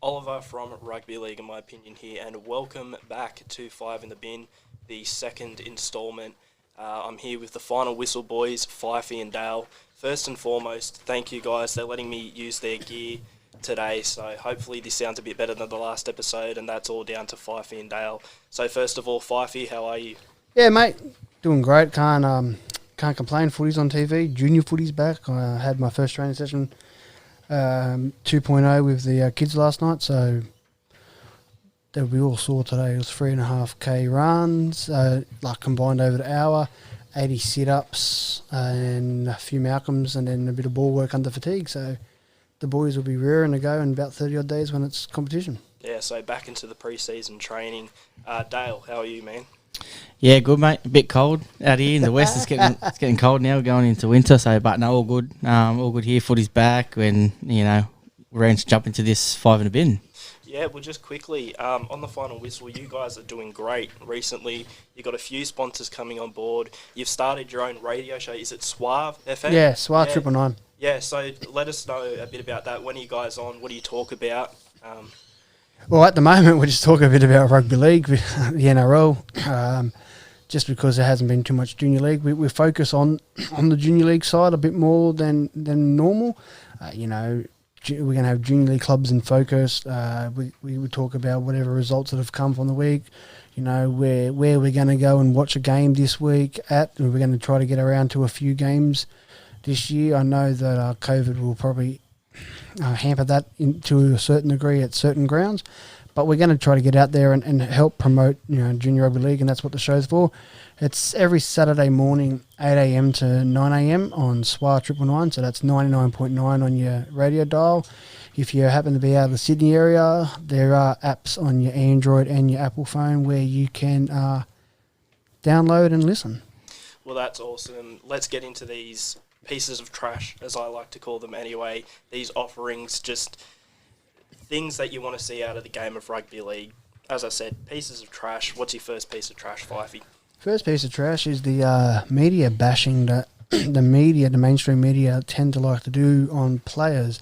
Oliver from Rugby League, in my opinion, here, and welcome back to Five in the Bin, the second instalment. I'm here with the Final Whistle boys, Fyfie and Dale. First and foremost, thank you guys. They're letting me use their gear today, so hopefully this sounds a bit better than the last episode, and that's all down to Fyfie and Dale. So first of all, Fyfie, how are you? Yeah, mate, doing great. Can't complain. Footy's on TV. Junior footy's back. I had my first training session 2.0 with the kids last night, so they'll be all sore today. It was 3.5k runs, combined over the hour, 80 sit-ups and a few Malcolms, and then a bit of ball work under fatigue. So the boys will be raring to go in about 30 odd days when it's competition. Yeah, so back into the pre-season training. Dale, how are you, man? Yeah, good, mate. A bit cold out here in the west. It's getting cold now. We're going into winter, so but no, all good. All good here. Footy's back, and we're ready to jump into this Five in the Bin. Yeah, well, just quickly on the Final Whistle, you guys are doing great recently. You've got a few sponsors coming on board. You've started your own radio show. Is it Suave FM? Yeah, Suave 999. Yeah, so let us know a bit about that. When are you guys on? What do you talk about? Well, at the moment, we're just talking a bit about Rugby League, the NRL, just because there hasn't been too much Junior League. We focus on the Junior League side a bit more than normal. We're going to have Junior League clubs in focus. We would talk about whatever results that have come from the week, where we're going to go and watch a game this week at. We're going to try to get around to a few games this year. I know that COVID will probably hamper that to a certain degree at certain grounds, but we're going to try to get out there and help promote Junior Rugby League, and that's what the show's for. It's every Saturday morning 8am to 9am on SWA 999, so that's 99.9 on your radio dial. If you happen to be out of the Sydney area, there are apps on your Android and your Apple phone where you can download and listen. Well, that's awesome. Let's get into these pieces of trash, as I like to call them anyway. These offerings, just things that you want to see out of the game of rugby league. As I said, pieces of trash. What's your first piece of trash, Fyfie? First piece of trash is the media bashing that the mainstream media tend to like to do on players.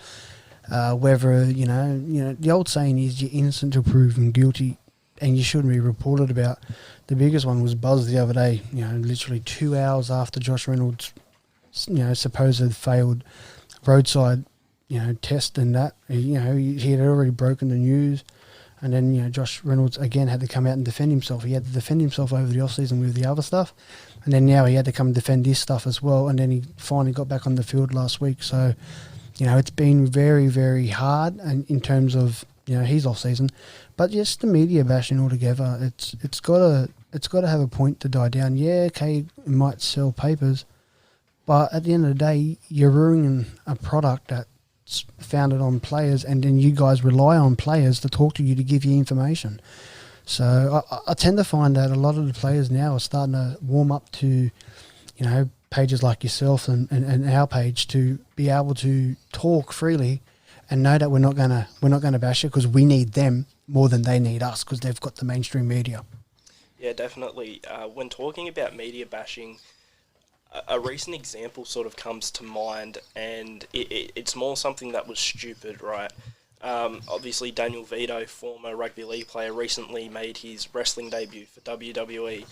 Whether the old saying is you're innocent until proven guilty, and you shouldn't be reported about. The biggest one was Buzz the other day. Literally 2 hours after Josh Reynolds, supposed failed roadside, test, and that he had already broken the news. And then, Josh Reynolds, again, had to come out and defend himself. He had to defend himself over the off-season with the other stuff. And then now he had to come and defend this stuff as well. And then he finally got back on the field last week. So, it's been very, very hard and in terms of, his off-season. But just the media bashing altogether, it's got to have a point to die down. Yeah, okay, it might sell papers. But at the end of the day, you're ruining a product that's founded on players, and then you guys rely on players to talk to you to give you information. So I tend to find that a lot of the players now are starting to warm up to, pages like yourself and our page to be able to talk freely and know that we're not gonna bash it, because we need them more than they need us, because they've got the mainstream media. Yeah, definitely. When talking about media bashing, a recent example sort of comes to mind, and it's more something that was stupid, right? Obviously, Daniel Vito, former rugby league player, recently made his wrestling debut for WWE,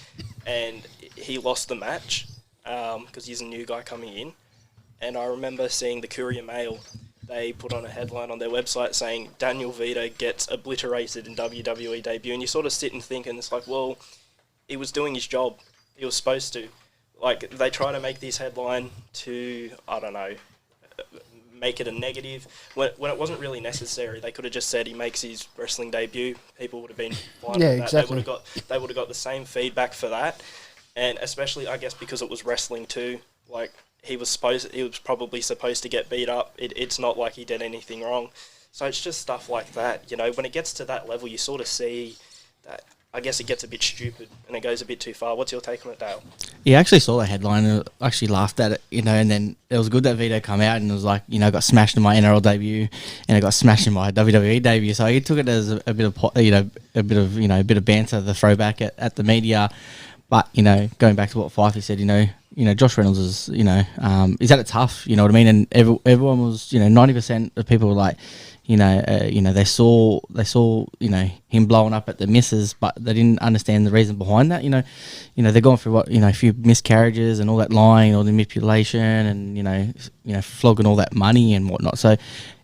and he lost the match because he's a new guy coming in. And I remember seeing the Courier Mail, they put on a headline on their website saying, Daniel Vito gets obliterated in WWE debut, and you sort of sit and think, and it's like, well, he was doing his job. He was supposed to. Like, they try to make this headline to, make it a negative, when it wasn't really necessary. They could have just said he makes his wrestling debut. People would have been fine with that. Exactly. They would have got the same feedback for that. And especially, I guess, because it was wrestling too. Like, he was probably supposed to get beat up. It's not like he did anything wrong. So it's just stuff like that. When it gets to that level, you sort of see that, I guess, it gets a bit stupid and it goes a bit too far. What's your take on it, Dale? Yeah, I actually saw that headline and actually laughed at it, and then it was good that Vito come out and it was like, got smashed in my NRL debut and it got smashed in my WWE debut. So he took it as a bit of, a bit of banter, the throwback at the media. But, going back to what Fyfie said, Josh Reynolds is, he's had it tough, you know what I mean? And everyone was, 90% of people were like, they saw him blowing up at the misses, but they didn't understand the reason behind that. They're going through a few miscarriages and all that lying, all the manipulation, and flogging all that money and whatnot. So,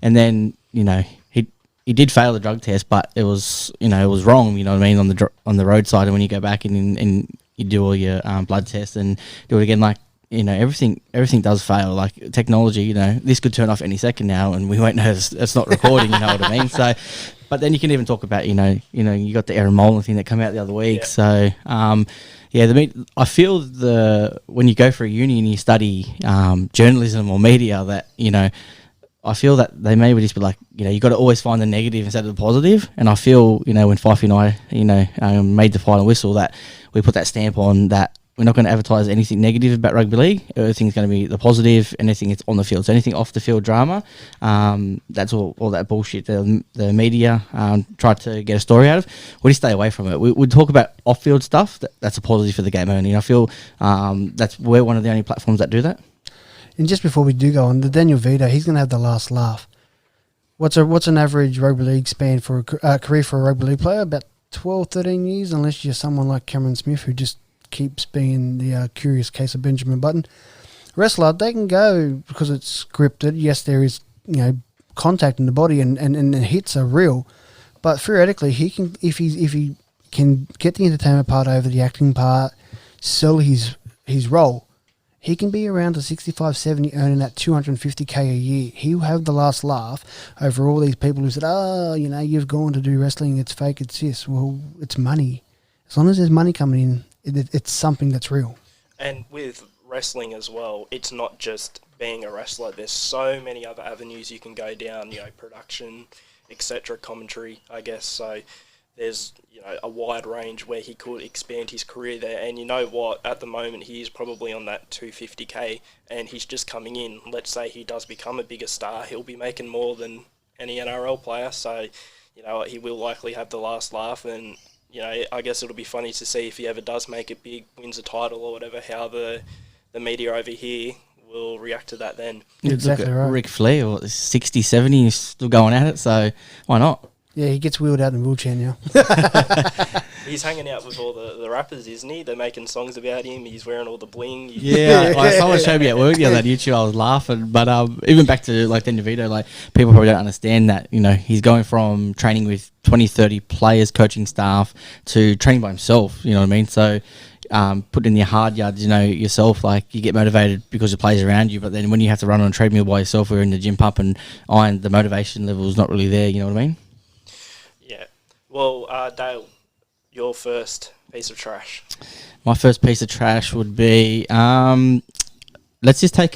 and then he did fail the drug test, but it was wrong. You know what I mean, on the roadside, and when you go back and you do all your blood tests and do it again, like. Everything does fail. Like technology, this could turn off any second now, and we won't know it's not recording. You know what I mean? So, but then you can even talk about, you got the Aaron Molan thing that came out the other week. Yeah. So, I feel when you go for a uni and you study journalism or media, that I feel that they maybe just be like, you got to always find the negative instead of the positive. And I feel, when Fyfie and I, made the final whistle, that we put that stamp on that. We're not going to advertise anything negative about rugby league. Everything's going to be the positive, anything that's on the field. So anything off the field drama, that's all that bullshit the media tried to get a story out of. We just stay away from it. We talk about off field stuff. That's a positive for the game only. And I feel we're one of the only platforms that do that. And just before we do go on, the Daniel Vito, he's going to have the last laugh. What's an average rugby league span for a career for a rugby league player? About 12, 13 years, unless you're someone like Cameron Smith who just keeps being the curious case of Benjamin Button. Wrestler, they can go because it's scripted. Yes, there is contact in the body and the hits are real, but theoretically he can, if he can get the entertainment part over the acting part, sell his role, he can be around to 65, 70, earning that 250k a year. He'll have the last laugh over all these people who said, you've gone to do wrestling, it's fake, it's this. Well, it's money. As long as there's money coming in, it's something that's real. And with wrestling as well, it's not just being a wrestler. There's so many other avenues you can go down, production, etc., commentary, I guess. So there's, a wide range where he could expand his career there. And you know what? At the moment, he is probably on that 250k, and he's just coming in. Let's say he does become a bigger star, he'll be making more than any NRL player. So, he will likely have the last laugh, and I guess it'll be funny to see if he ever does make it big, wins a title or whatever, how the media over here will react to that then. Exactly right. Ric Flair, 60, 70, he's still going at it, so why not? Yeah, he gets wheeled out in a wheelchair now. He's hanging out with all the rappers, isn't he? They're making songs about him. He's wearing all the bling. Someone showed me at work the other day on YouTube. I was laughing. But even back to Daniel Vito, people probably don't understand that, he's going from training with 20, 30 players, coaching staff, to training by himself, you know what I mean? So put in your hard yards, yourself, you get motivated because the players around you, but then when you have to run on a treadmill by yourself or in the gym pump and iron, the motivation level is not really there, you know what I mean? Yeah. Well, Dale, your first piece of trash. My first piece of trash would be let's take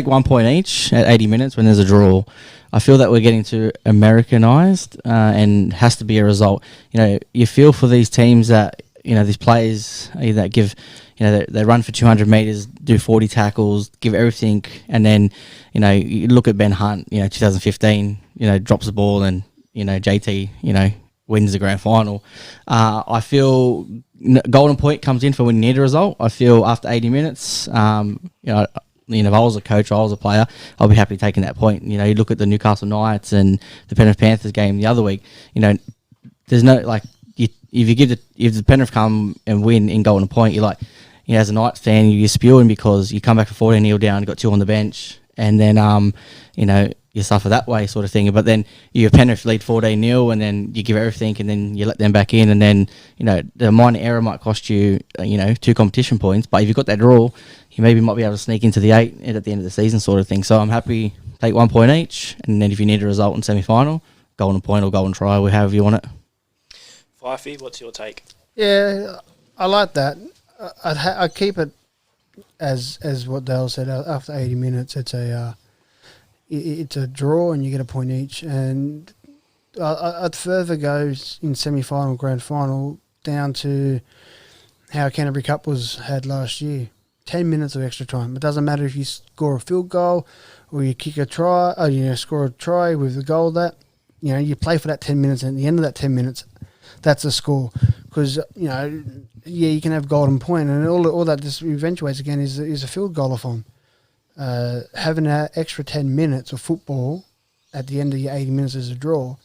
1 point each at 80 minutes when there's a draw. I feel that we're getting too Americanized and has to be a result. You feel for these teams that these players that give they run for 200 meters, do 40 tackles, give everything, and then you look at Ben Hunt, 2015, drops the ball and JT wins the grand final. I feel golden point comes in for when you need a result. I feel after 80 minutes, if I was a coach, I was a player, I'll be happy taking that point. You look at the Newcastle Knights and the Penrith Panthers game the other week. There's no if the Penrith come and win in golden point, you're as a Knights fan, you're spewing because you come back for 14-0 down, you got 2 on the bench, and then you suffer that way, sort of thing. But then you Penrith lead 14-0, and then you give everything, and then you let them back in, and then the minor error might cost you 2 competition points. But if you've got that draw, you maybe might be able to sneak into the 8 at the end of the season, sort of thing. So I'm happy take 1 point each, and then if you need a result in semi-final, golden point or golden try, however you want it. Fyfie, what's your take? Yeah, I like that. I'd keep it as what Dale said. After 80 minutes, it's a draw and you get a point each. And I'd further go in semi-final, grand final, down to how Canterbury Cup had last year. 10 minutes of extra time. It doesn't matter if you score a field goal or you kick a try, or score a try with the goal that, you play for that 10 minutes, and at the end of that 10 minutes, that's a score. Because, you can have golden point, and all that just eventuates again is a field goal-a-thon. Having that extra 10 minutes of football at the end of your 80 minutes is a draw,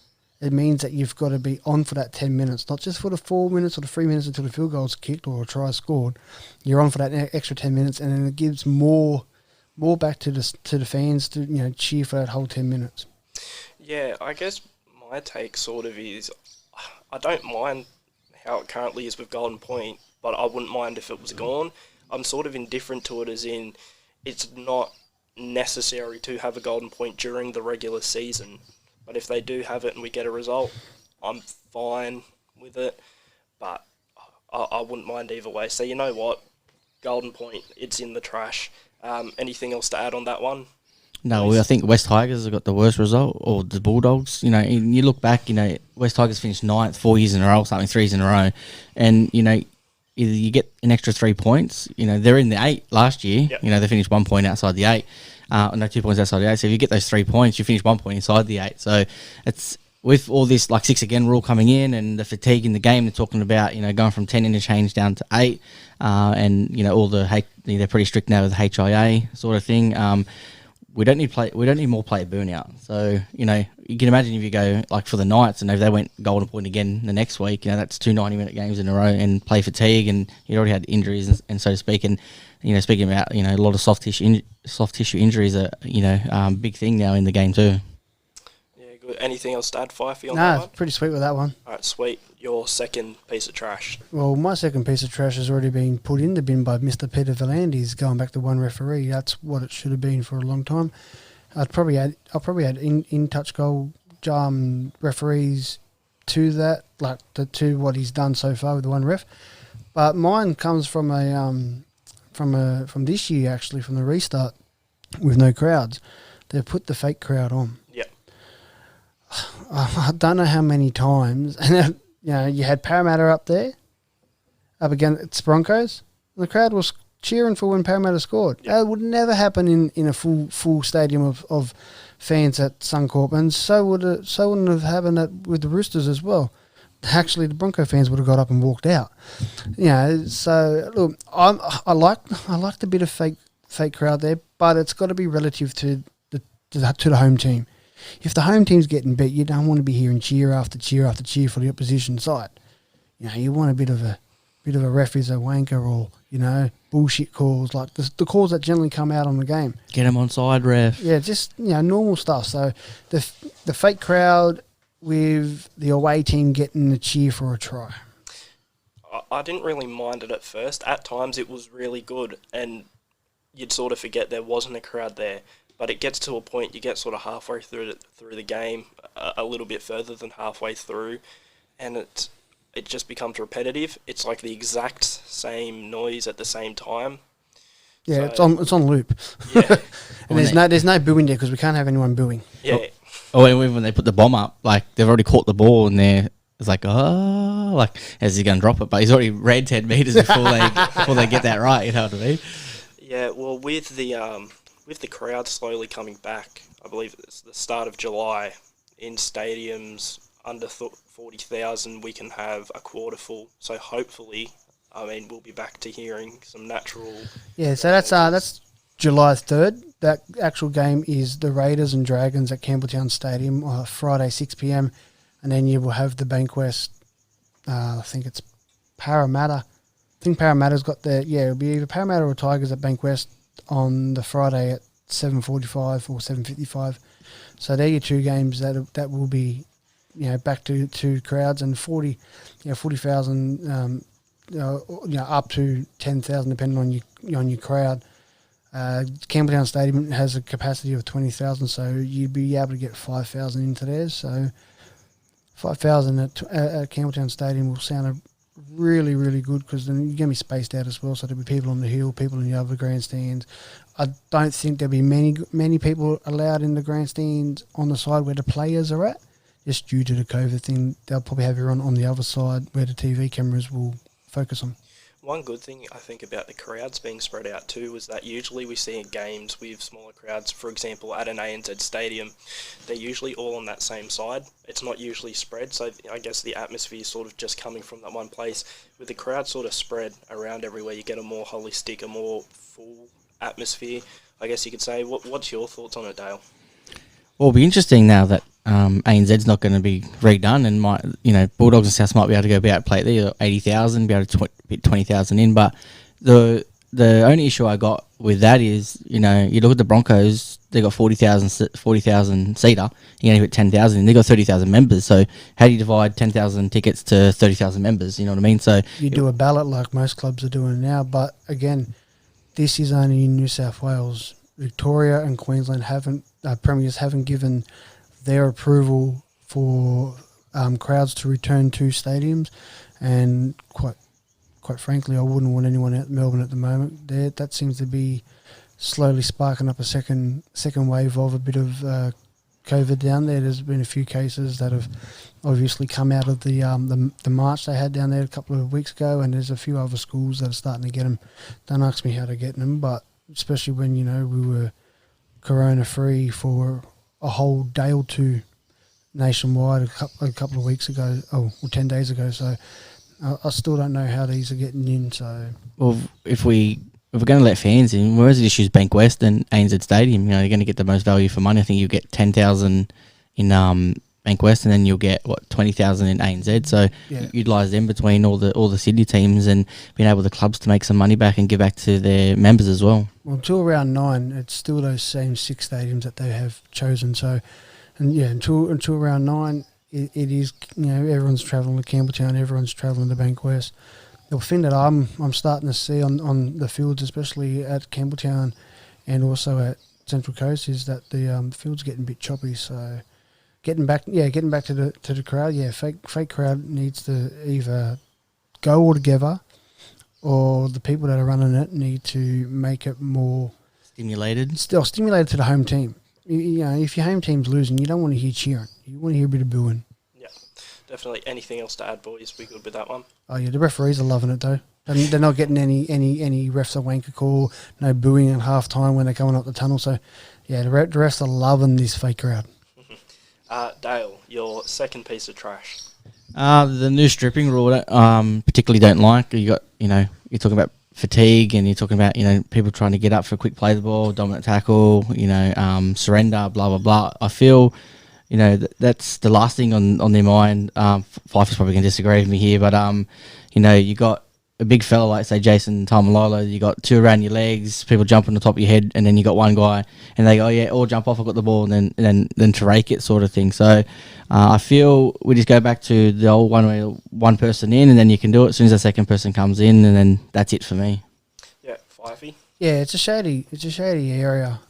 it means that you've got to be on for that 10 minutes, not just for the 4 minutes or the 3 minutes until the field goal's kicked or a try scored. You're on for that extra 10 minutes, and then it gives more back to the fans to cheer for that whole 10 minutes. Yeah, I guess my take sort of is I don't mind how it currently is with Golden Point, but I wouldn't mind if it was gone. I'm sort of indifferent to it, as in it's not necessary to have a Golden Point during the regular season. But if they do have it and we get a result, I'm fine with it. But I wouldn't mind either way. So you know what? Golden Point, it's in the trash. Anything else to add on that one? No, I think West Tigers have got the worst result, or the Bulldogs. You look back, West Tigers finished 9th 4 years in a row, something 3 years in a row. And, either you get an extra 3 points. They're in the 8 last year. Yep. They finished 1 point outside the 8. No, 2 points outside the 8. So if you get those 3 points, you finish 1 point inside the 8. So it's with all this 6 again rule coming in and the fatigue in the game. They're talking about going from 10 interchange down to 8, and all they're pretty strict now with the HIA sort of thing. We don't need more player burnout. So you can imagine if you go for the Knights, and if they went Golden Point again the next week, that's 2 90-minute games in a row, and play fatigue, and you already had injuries and so to speak. And speaking about a lot of soft tissue injuries are big thing now in the game too. Yeah, good. Anything else to add, Fyfie, on that one? Pretty sweet with that one. All right, sweet. Your second piece of trash. Well, my second piece of trash has already been put in the bin by Mr. Peter Valandis, going back to one referee. That's what it should have been for a long time. I'll probably add in touch goal referees to that, to what he's done so far with the one ref. But mine comes from from this year, actually, from the restart with no crowds. They've put the fake crowd on. Yep. I don't know how many times, and you had Parramatta up there, up against Broncos, and the crowd was cheering for when Parramatta scored. Yep. That would never happen in a full stadium of fans at Suncorp, and so wouldn't have happened with the Roosters as well. Actually, the Bronco fans would have got up and walked out. So look, I like the bit of fake crowd there, but it's got to be relative to the home team. If the home team's getting beat, you don't want to be hearing cheer after cheer after cheer for the opposition side. You want a bit of a ref is a wanker, or bullshit calls, like the calls that generally come out on the game. Get him on side, ref. Yeah, just normal stuff. So the fake crowd with the away team getting a cheer for a try. I didn't really mind it at first. At times it was really good, and you'd sort of forget there wasn't a crowd there. But it gets to a point, you get sort of halfway through the game, a little bit further than halfway through, and it just becomes repetitive. It's like the exact same noise at the same time. Yeah, so, it's on loop. Yeah. And there's no booing there because we can't have anyone booing. Yeah. Oh, when they put the bomb up, they've already caught the ball, and it's as he's going to drop it, but he's already ran 10 metres before they get that right, you know what I mean? Yeah, well, with the crowd slowly coming back, I believe it's the start of July, in stadiums under 40,000, we can have a quarter full. So hopefully, we'll be back to hearing some natural... Yeah, so that's July 3rd. That actual game is the Raiders and Dragons at Campbelltown Stadium, Friday 6 p.m. And then you will have the Bankwest, I think it's Parramatta. I think Parramatta's got it'll be either Parramatta or Tigers at Bankwest on the Friday at 7:45 or 7:55. So they're your two games that will be, back to crowds, and 40,000, up to 10,000 depending on your crowd. Campbelltown Stadium has a capacity of 20,000, so you'd be able to get 5,000 into there. So 5,000 at Campbelltown Stadium will sound really, really good, because then you're going to be spaced out as well. So there'll be people on the hill, people in the other grandstands. I don't think there'll be many people allowed in the grandstands on the side where the players are at, just due to the COVID thing. They'll probably have everyone on the other side where the TV cameras will focus on. One good thing I think about the crowds being spread out too is that usually we see in games with smaller crowds, for example at an ANZ stadium, they're usually all on that same side. It's not usually spread, so I guess the atmosphere is sort of just coming from that one place. With the crowd sort of spread around everywhere, you get a more holistic, a more full atmosphere, I guess you could say. What's your thoughts on it, Dale? Well, it'll be interesting now that ANZ's not going to be redone, and Bulldogs and South might be able to go out play there 80,000, be able to put 20,000 in. But the only issue I got with that is, you look at the Broncos, they got 40,000 seater. You only put 10,000 in. They got 30,000 members. So how do you divide 10,000 tickets to 30,000 members? You know what I mean? So you do a ballot like most clubs are doing now, but again, this is only in New South Wales. Victoria and Queensland premiers haven't given their approval for crowds to return to stadiums, and quite frankly, I wouldn't want anyone out in Melbourne at the moment. That seems to be slowly sparking up a second wave of a bit of COVID down there. There's been a few cases that have obviously come out of the march they had down there a couple of weeks ago, and there's a few other schools that are starting to get them. Don't ask me how they're getting them, but especially when, we were corona-free for a whole day or two nationwide a couple of weeks ago, 10 days ago. So I still don't know how these are getting in. So, well, if we're going to let fans in, whereas the issue is Bank West and ANZ Stadium, you're going to get the most value for money. I think you get 10,000 in Bank West, and then you'll get 20,000 in ANZ. So utilise them between all the Sydney teams, and being able the clubs to make some money back and give back to their members as well. Well, until round 9, it's still those same 6 stadiums that they have chosen. So, until round 9, it is, everyone's travelling to Campbelltown, everyone's travelling to Bank West. The thing that I'm starting to see on the fields, especially at Campbelltown and also at Central Coast, is that the field's getting a bit choppy. So getting back to the crowd, fake crowd needs to either go all together, or the people that are running it need to make it more stimulated to the home team. If your home team's losing, you don't want to hear cheering. You want to hear a bit of booing. Yeah, definitely. Anything else to add, boys? We good with that one? Oh yeah, the referees are loving it though. They're not getting any refs a wanker call, no booing at half time when they're coming up the tunnel. So yeah, the refs are loving this fake crowd. Dale, your second piece of trash. The new stripping rule, particularly don't like. You're talking about fatigue, and you're talking about, people trying to get up for a quick play the ball, dominant tackle, surrender, blah, blah, blah. I feel, that's the last thing on their mind. Fyfie's probably going to disagree with me here, but, you got a big fella like, say, Jason Taumalolo, you got 2 around your legs, people jump on the top of your head, and then you got one guy, and they go, all jump off, I've got the ball, and then to rake it sort of thing. So I feel we just go back to the old one person in, and then you can do it as soon as the second person comes in, and then that's it for me. Yeah, Fyfie? Yeah, it's a shady area.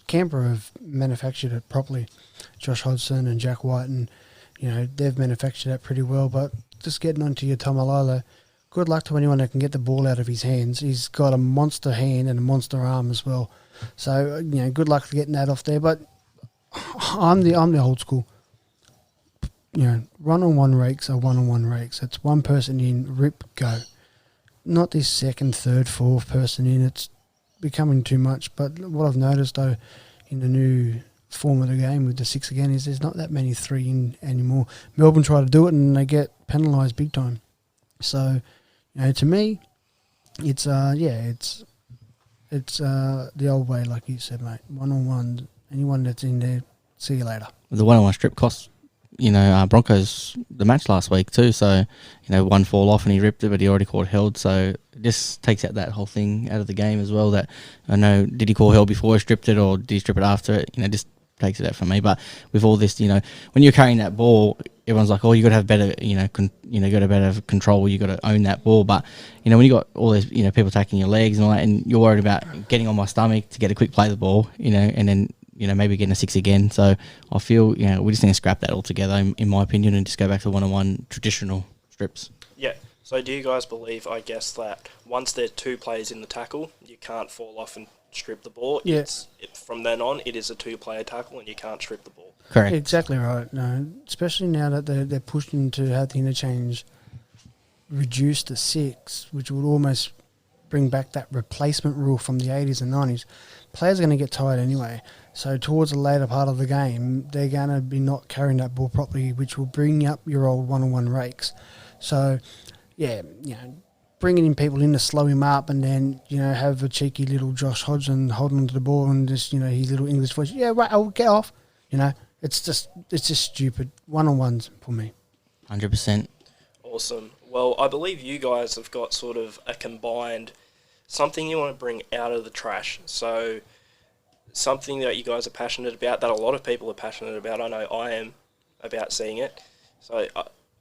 Canberra have manufactured it properly. Josh Hodgson and Jack White, and they've manufactured that pretty well. But just getting onto your Taumalolo, good luck to anyone that can get the ball out of his hands. He's got a monster hand and a monster arm as well. So, good luck to getting that off there. But I'm the old school. One-on-one rakes are one-on-one rakes. It's one person in, rip, go. Not this second, third, fourth person in. It's becoming too much. But what I've noticed, though, in the new form of the game with the 6 again, is there's not that many 3 in anymore. Melbourne try to do it, and they get penalised big time. So, to me, it's the old way, like you said, mate. One-on-one, anyone that's in there, see you later. The one-on-one strip cost, Broncos the match last week too. So, one fall off and he ripped it, but he already caught held. So it just takes out that whole thing out of the game as well. That I know, did he call held before he stripped it, or did he strip it after it? Just takes it out from me. But with all this, when you're carrying that ball, everyone's like, you got to have better, got to better control. You got to own that ball. But when you got all these, people taking your legs and all that, and you're worried about getting on my stomach to get a quick play of the ball, and then maybe getting a 6 again. So I feel, we just need to scrap that altogether, in my opinion, and just go back to one-on-one traditional strips. Yeah. So do you guys believe, I guess, that once there's 2 players in the tackle, you can't fall off and strip the ball? Yes. From then on, it is a 2-player tackle and you can't strip the ball. Correct. Exactly right. No, especially now that they're pushing to have the interchange reduced to 6, which would almost bring back that replacement rule from the 80s and 90s. Players are going to get tired anyway. So towards the later part of the game, they're going to be not carrying that ball properly, which will bring up your old one-on-one rakes. So, bringing in people in to slow him up, and then, have a cheeky little Josh Hodgson holding onto the ball and just, his little English voice, yeah, right, I'll get off. You know, it's just stupid. One-on-ones for me. 100%. Awesome. Well, I believe you guys have got sort of a combined something you want to bring out of the trash. So something that you guys are passionate about, that a lot of people are passionate about. I know I am about seeing it. So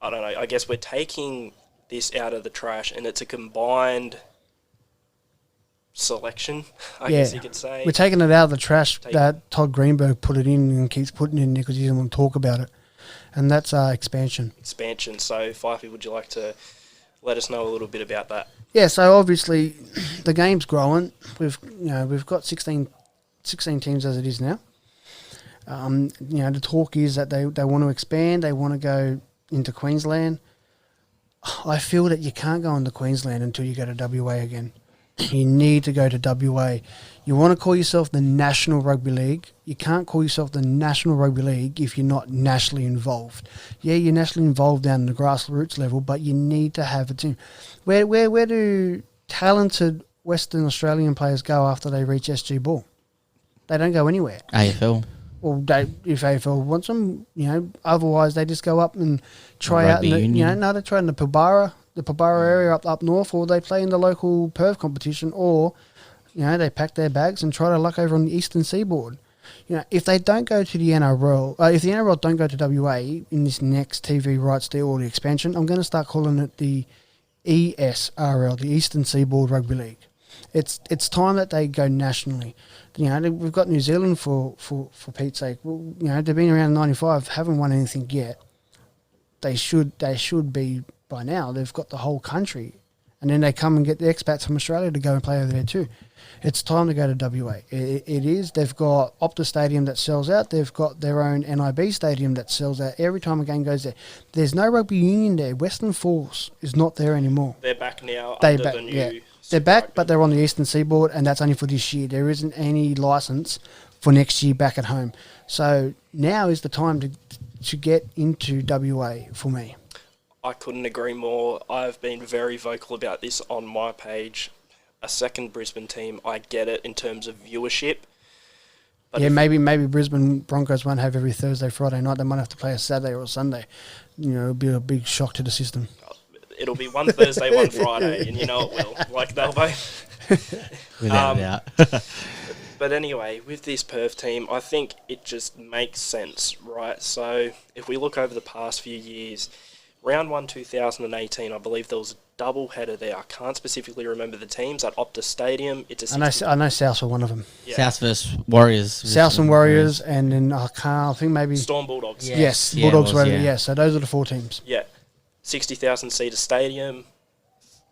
I don't know. I guess we're taking this out of the trash, and it's a combined selection, I guess you could say. We're taking it out of the trash that Todd Greenberg put it in and keeps putting it in there because he doesn't want to talk about it. And that's expansion. Expansion. So, Fyfie, would you like to let us know a little bit about that? Yeah, so obviously the game's growing. We've got 16 teams as it is now. The talk is that they want to expand. They want to go into Queensland. I feel that you can't go into Queensland until you go to WA again. You need to go to WA. You want to call yourself the National Rugby League. You can't call yourself the National Rugby League if you're not nationally involved. Yeah, you're nationally involved down in the grassroots level, but you need to have a team. Where do talented Western Australian players go after they reach SG Ball? They don't go anywhere. AFL. Well, if AFL wants them, otherwise they just go up and try out. They try in the Pilbara area up north, or they play in the local Perth competition, or they pack their bags and try to luck over on the eastern seaboard. If they don't go to the NRL, if the NRL don't go to WA in this next TV rights deal or the expansion, I'm going to start calling it the ESRL, the Eastern Seaboard Rugby League. It's time that they go nationally. We've got New Zealand for Pete's sake. Well, they've been around 95, haven't won anything yet. They should be by now. They've got the whole country, and then they come and get the expats from Australia to go and play over there too. It's time to go to WA. It is. They've got Optus Stadium that sells out. They've got their own NIB Stadium that sells out every time a game goes there. There's no rugby union there. Western Force is not there anymore. They're back now under the new... They're back, but they're on the Eastern Seaboard, and that's only for this year. There isn't any license for next year back at home. So now is the time to get into WA for me. I couldn't agree more. I've been very vocal about this on my page. A second Brisbane team, I get it in terms of viewership. But maybe Brisbane Broncos won't have every Thursday, Friday night. They might have to play a Saturday or a Sunday. It'll be a big shock to the system. It'll be one Thursday, one Friday, and you know it will. Like they'll both. Without a doubt. But anyway, with this Perth team, I think it just makes sense, right? So if we look over the past few years, round 1 2018, I believe there was a double header there. I can't specifically remember the teams at Optus Stadium. I know South were one of them. Yeah. South versus Warriors. South and Warriors, and then I think maybe Storm Bulldogs. Yes, Bulldogs were. Yeah, so those are the 4 teams. Yeah. 60,000 seater stadium,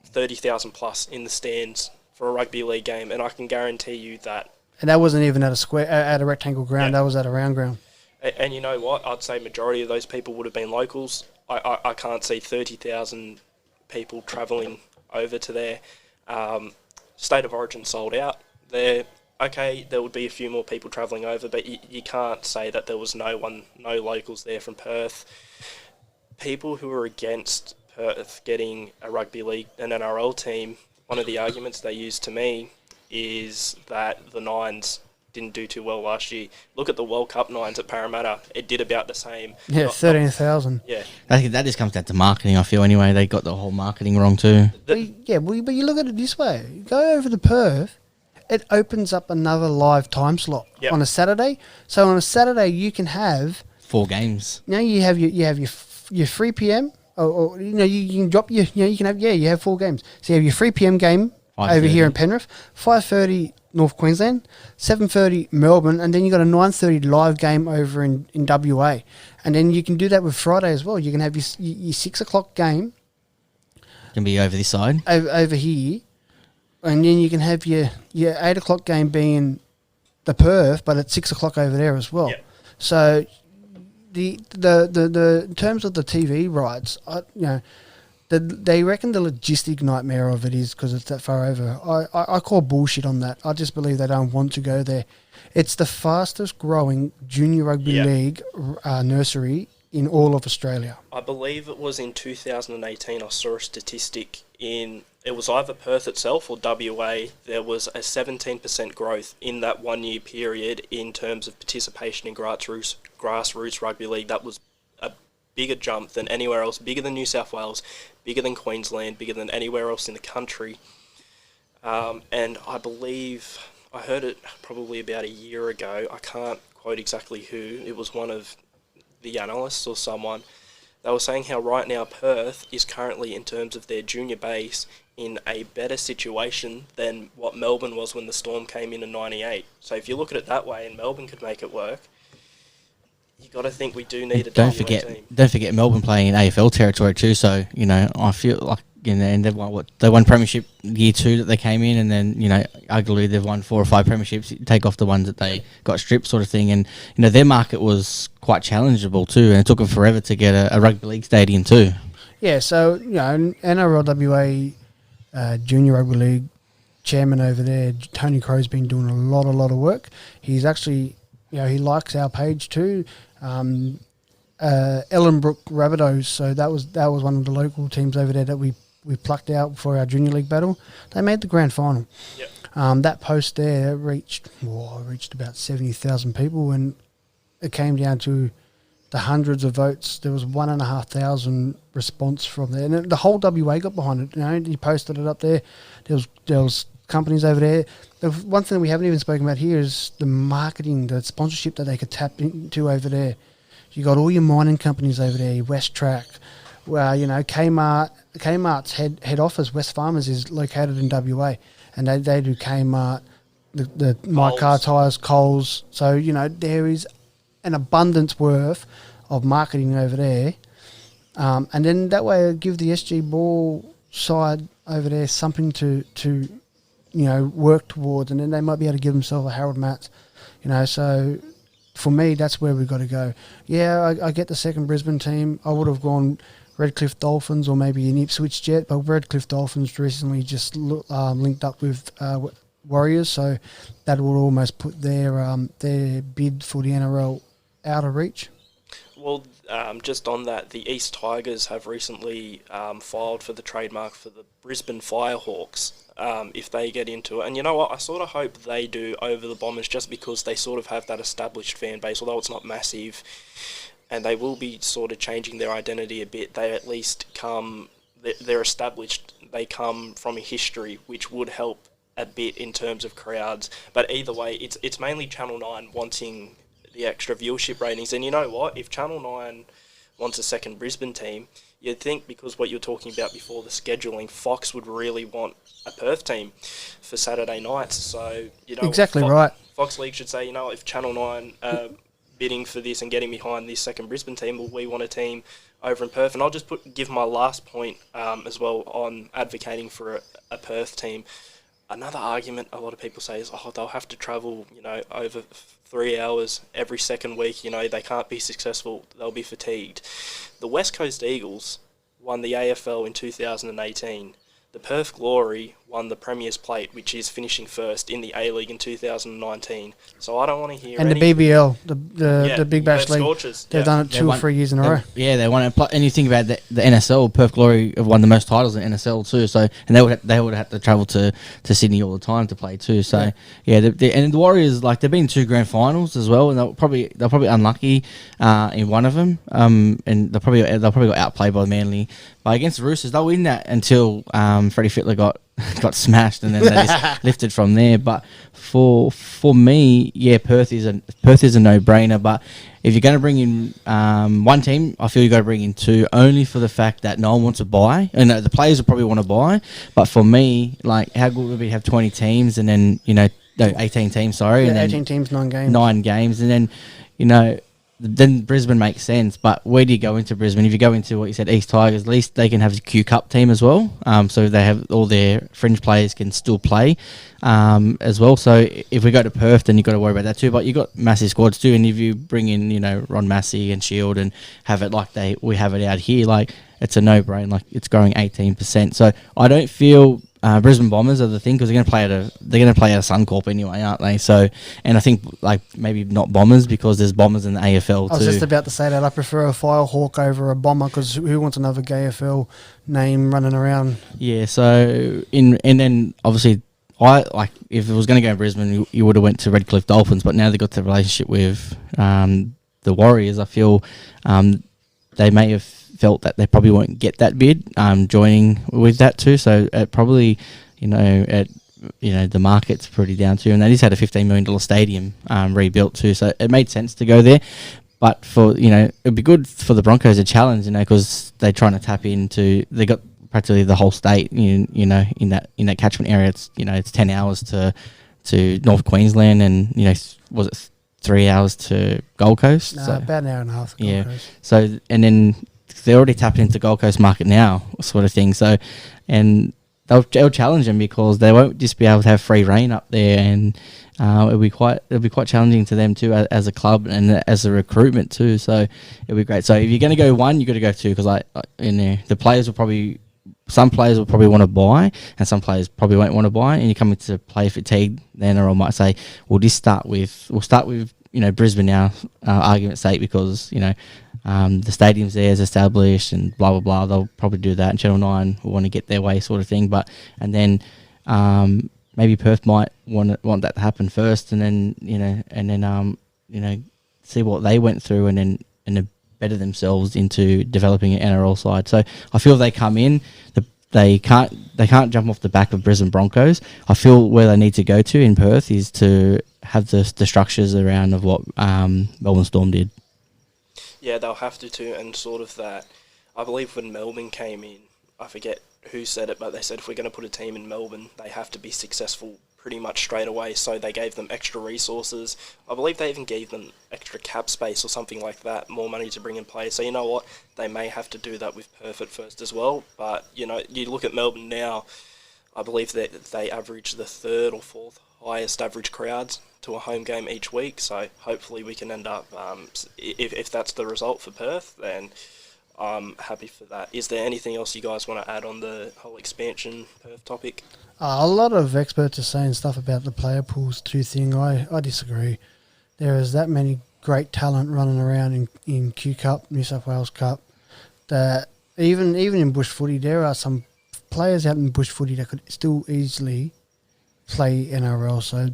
30,000 plus in the stands for a rugby league game, and I can guarantee you that. And that wasn't even at a rectangle ground. That was at a round ground. And you know what? I'd say majority of those people would have been locals. I can't see 30,000 people travelling over to there. State of Origin sold out. There would be a few more people travelling over, but you can't say that there was no locals there from Perth. People who are against Perth getting a rugby league, an NRL team, one of the arguments they use to me is that the Nines didn't do too well last year. Look at the World Cup Nines at Parramatta. It did about the same. Yeah, 13,000. Yeah. I think that just comes down to marketing, I feel, anyway. They got the whole marketing wrong too. But you look at it this way. Go over to Perth, it opens up another live time slot on a Saturday. So on a Saturday, you can have... 4 games. You have your 3 p.m. or you can drop you can have you have 4 games. So you have your 3 p.m. game over here in Penrith, 5:30 North Queensland, 7:30 Melbourne, and then you got a 9:30 live game over in WA, and then you can do that with Friday as well. You can have your 6 o'clock game. Can be over this side over here, and then you can have your 8 o'clock game being the Perth, but at 6 o'clock over there as well. Yep. So. The in terms of the TV rights, they reckon the logistic nightmare of it is because it's that far over. I call bullshit on that. I just believe they don't want to go there. It's the fastest growing junior rugby league nursery in all of Australia. I believe it was in 2018 I saw a statistic in it was either Perth itself or WA, there was a 17% growth in that 1 year period in terms of participation in grassroots rugby league. That was a bigger jump than anywhere else, bigger than New South Wales, bigger than Queensland, bigger than anywhere else in the country. And I believe I heard it probably about a year ago. I can't quote exactly who. It was one of the analysts or someone. They were saying how right now Perth is currently, in terms of their junior base, in a better situation than what Melbourne was when the Storm came in 98. So if you look at it that way, and Melbourne could make it work, you got to think we do need a WA team. Don't forget Melbourne playing in AFL territory too. So I feel like and they've won they won premiership year 2 that they came in, and then arguably they've won 4 or 5 premierships. You take off the ones that they got stripped, sort of thing, and their market was quite challengeable too, and it took them forever to get a rugby league stadium too. Yeah, so NRLWA Junior Rugby League chairman over there, Tony Crow's been doing a lot of work. He's actually, he likes our page too. Ellenbrook Rabbitohs, so that was one of the local teams over there that we plucked out for our junior league battle. They made the grand final. Yep. That post there reached about 70,000 people, and it came down to the hundreds of votes. There was 1,500 response from there, and the whole WA got behind it. He posted it up there. There was companies over there. The one thing we haven't even spoken about here is the marketing, the sponsorship that they could tap into over there. You got all your mining companies over there, Westtrack, where Kmart's head office, West Farmers, is located in WA, and they do Kmart, the My Car Tyres, Coles. So there is an abundance worth of marketing over there, and then that way it'll give the SG Ball side over there something to work towards, and then they might be able to give themselves a Harold Matts, so for me that's where we've got to go. I get the second Brisbane team. I would have gone Redcliffe Dolphins or maybe an Ipswich Jet, but Redcliffe Dolphins recently just linked up with Warriors, so that would almost put their bid for the NRL out of reach. Well, just on that, the East Tigers have recently filed for the trademark for the Brisbane Firehawks if they get into it. And you know what? I sort of hope they do over the Bombers, just because they sort of have that established fan base, although it's not massive. And they will be sort of changing their identity a bit. They at least they're established. They come from a history which would help a bit in terms of crowds. But either way, it's mainly Channel 9 wanting the extra viewership ratings. And you know what? If Channel 9 wants a second Brisbane team, you'd think, because what you were talking about before, the scheduling, Fox would really want a Perth team for Saturday nights. So, exactly right. Fox League should say, if Channel 9 bidding for this and getting behind this second Brisbane team, well, we want a team over in Perth. And I'll just give my last point as well on advocating for a Perth team. Another argument a lot of people say is, they'll have to travel, over 3 hours every second week. They can't be successful. They'll be fatigued. The West Coast Eagles won the AFL in 2018. The Perth Glory won the Premier's Plate, which is finishing first in the A-League in 2019. So I don't want to hear the BBL, the Big Bash League. Scorchers. They've done it 2 or 3 years in a row. Yeah, they won it. And you think about the NSL, Perth Glory have won the most titles in NSL too. So, and they would have to travel to Sydney all the time to play too. So and the Warriors, they've been 2 grand finals as well, and they're probably unlucky in one of them. And they'll probably got outplayed by Manly. But against the Roosters, they'll win that until Freddie Fittler got smashed, and then they just lifted from there. But for me, Perth is a no-brainer. But if you're going to bring in one team, I feel you got to bring in 2, only for the fact that no one wants to buy. And the players will probably want to buy. But for me, how good would we have 20 teams and then 18 teams? Sorry, and 18 teams, 9 games. 9 games, and then then Brisbane makes sense. But where do you go into Brisbane? If you go into what you said, East Tigers, at least they can have a Q Cup team as well. So they have all their fringe players can still play as well. So if we go to Perth, then you've got to worry about that too. But you've got massive squads too. And if you bring in, Ron Massey and Shield and have it we have it out here, it's a no-brainer. It's growing 18%. So I don't feel Brisbane Bombers are the thing because they're going to play at a Suncorp anyway, aren't they? So, and I think like maybe not Bombers because there's Bombers in the AFL too. I was just about to say that I prefer a Firehawk over a Bomber because who wants another AFL name running around? Yeah. So and then obviously I like if it was going to go in Brisbane, you would have went to Redcliffe Dolphins, but now they've got the relationship with the Warriors. I feel they may have felt that they probably won't get that bid joining with that too. So it probably, the market's pretty down too. And they just had a $15 million stadium rebuilt too. So it made sense to go there. But for, it'd be good for the Broncos to challenge, because they're trying to tap into, they got practically the whole state, in that catchment area. It's, it's 10 hours to North Queensland and, was it 3 hours to Gold Coast? No, about an hour and a half to Gold Coast. So, and then they're already tapping into the Gold Coast market now, sort of thing. So, and they'll challenge them because they won't just be able to have free reign up there, and it'll be quite challenging to them too as a club and as a recruitment too. So it'll be great. So if you're going to go one, you got to go two because the players will probably. Some players will probably want to buy, and some players probably won't want to buy. And you're coming to play fatigue, then or I might say, we'll start with Brisbane now, argument's sake, because the stadium's there is established and blah blah blah. They'll probably do that, and Channel 9 will want to get their way, sort of thing. But and then maybe Perth might want that to happen first, and then see what they went through, and then better themselves into developing an NRL side. So I feel they come in, they can't jump off the back of Brisbane Broncos. I feel where they need to go to in Perth is to have the structures around of what Melbourne Storm did. Yeah, they'll have to, and sort of that. I believe when Melbourne came in, I forget who said it, but they said if we're going to put a team in Melbourne, they have to be successful pretty much straight away. So they gave them extra resources. I believe they even gave them extra cap space or something like that, more money to bring in players. So you know what? They may have to do that with Perth at first as well. But, you look at Melbourne now, I believe that they average the third or fourth highest average crowds to a home game each week. So hopefully we can end up, if that's the result for Perth, then I'm happy for that. Is there anything else you guys want to add on the whole expansion Perth topic? A lot of experts are saying stuff about the player pools too thing. I disagree. There is that many great talent running around in Q Cup, New South Wales Cup, that even in bush footy, there are some players out in bush footy that could still easily play NRL. So,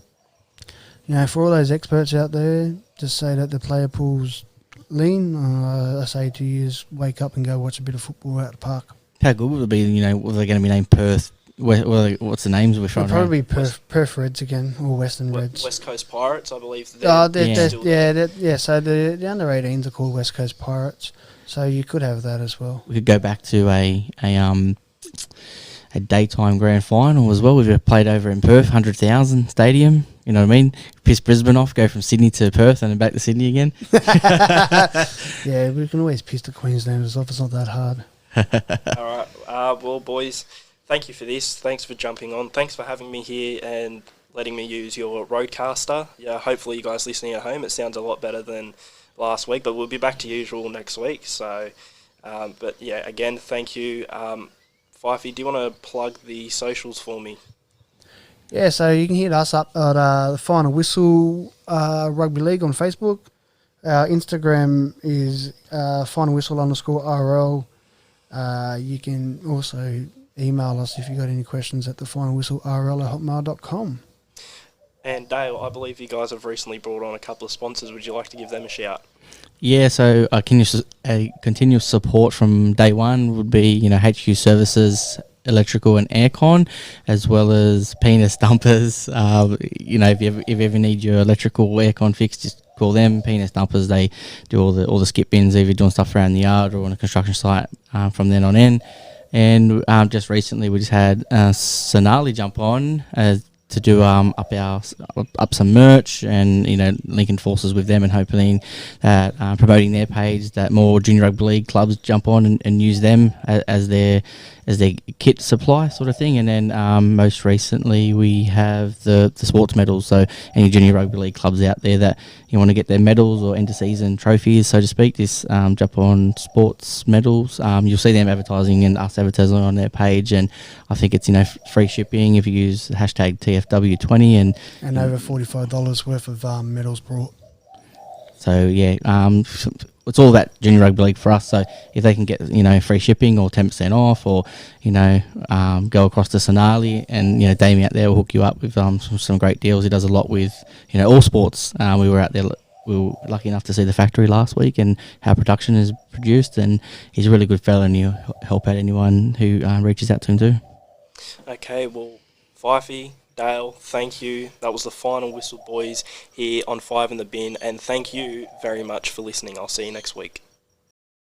for all those experts out there, just say that the player pool's lean, I say to you is wake up and go watch a bit of football out the park. How good would it be, were they going to be named Perth? What's the names we're trying to probably Perth Reds again, or Western Reds. West Coast Pirates, I believe. So the under-18s are called West Coast Pirates, so you could have that as well. We could go back to a daytime grand final as well. We've played over in Perth, 100,000 stadium. You know what I mean? Piss Brisbane off, go from Sydney to Perth and then back to Sydney again. Yeah, we can always piss the Queenslanders off. It's not that hard. All right. Well, boys, thank you for this. Thanks for jumping on. Thanks for having me here and letting me use your Roadcaster. Yeah, hopefully you guys listening at home, it sounds a lot better than last week, but we'll be back to usual next week. So, but yeah, again, thank you. Fyfie, do you want to plug the socials for me? Yeah, so you can hit us up at the Final Whistle Rugby League on Facebook. Our Instagram is Final Whistle _RL. You can also email us if you've got any questions at thefinalwhistlerl@hotmail.com. And Dale, I believe you guys have recently brought on a couple of sponsors. Would you like to give them a shout? Yeah, so continuous support from day one would be, HQ Services, electrical and aircon, as well as penis dumpers. If you ever need your electrical aircon fixed, just call them. Penis dumpers, they do all the skip bins if you're doing stuff around the yard or on a construction site from then on in. And just recently we just had Sonali jump on to do up some merch and linking forces with them and hoping that promoting their page, that more junior rugby league clubs jump on and use them as their as their kit supply sort of thing. And then most recently we have the sports medals. So any junior rugby league clubs out there that you want to get their medals or inter-season trophies, so to speak, this jump on sports medals. You'll see them advertising and us advertising on their page, and I think it's free shipping if you use the hashtag TFW20 and over $45 worth of medals brought. So yeah, it's all about junior rugby league for us. So if they can get free shipping or 10% off, or go across to Sonali, and Damien out there will hook you up with some great deals. He does a lot with all sports. We were out there. We were lucky enough to see the factory last week and how production is produced, and he's a really good fella, and he'll help out anyone who reaches out to him too. Okay, well, Fyfie, Dale, thank you. That was the final whistle, boys, here on 5 in the Bin, and thank you very much for listening. I'll see you next week.